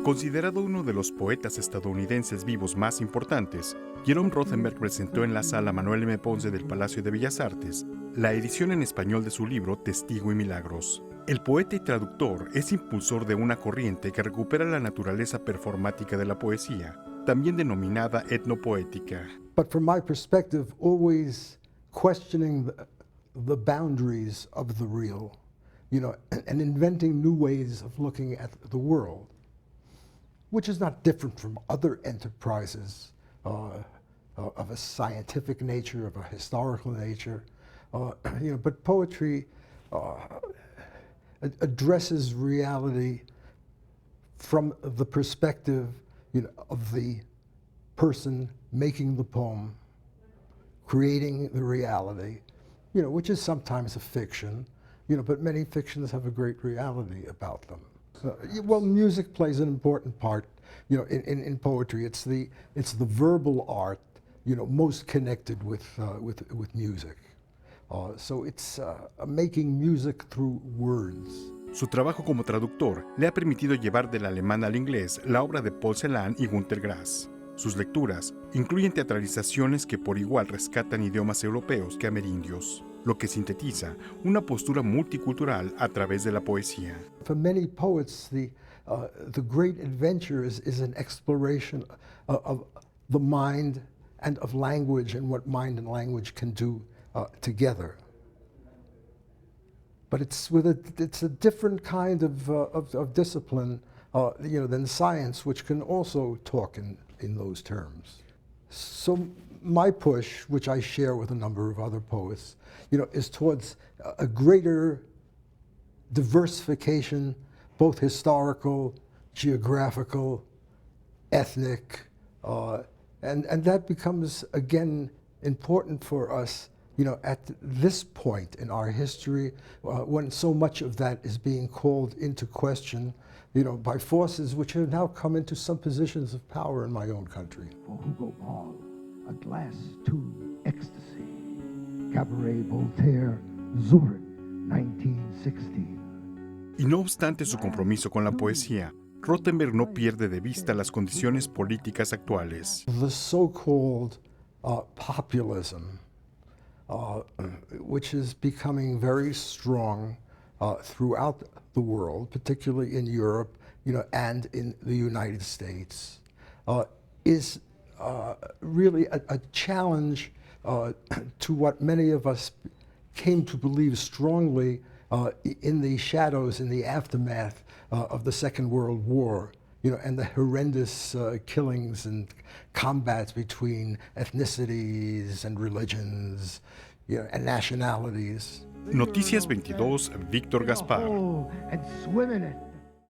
Considerado uno de los poetas estadounidenses vivos más importantes, Jerome Rothenberg presentó en la sala Manuel M. Ponce del Palacio de Bellas Artes la edición en español de su libro Testigo y milagros. El poeta y traductor es impulsor de una corriente que recupera la naturaleza performática de la poesía, también denominada etno poética. But from my perspective, always questioning the boundaries of the real, and inventing new ways of looking at the world, which is not different from other enterprises of a scientific nature, of a historical nature, but poetry addresses reality from the perspective of the person making the poem, creating the reality, which is sometimes a fiction, but many fictions have a great reality about them. Well, music plays an important part, in poetry. It's the verbal art, most connected with music. So it's making music through words. Su trabajo como traductor le ha permitido llevar del alemán al inglés la obra de Paul Celan y Günter Grass. Sus lecturas incluyen teatralizaciones que por igual rescatan idiomas europeos que amerindios, lo que sintetiza una postura multicultural a través de la poesía. For many poets, the great adventure is an exploration of the mind and of language and what mind and language can do together. But it's a different kind of discipline, than science, which can also talk in those terms. So my push, which I share with a number of other poets, is towards a greater diversification, both historical, geographical, ethnic, and that becomes, again, important for us, at this point in our history, when so much of that is being called into question, by forces which have now come into some positions of power in my own country. For Hugo Paul, a glass tube ecstasy. Cabaret Voltaire, Zurich, 1960. Y no obstante su compromiso con la poesía, Rothenberg no pierde de vista las condiciones políticas actuales. The so-called populism, which is becoming very strong throughout the world, particularly in Europe, and in the United States, is really a challenge to what many of us came to believe strongly in the shadows, in the aftermath of the Second World War, and the horrendous killings and combats between ethnicities and religions, and nationalities. Noticias 22, Víctor Gaspar. Oh, and swim in it.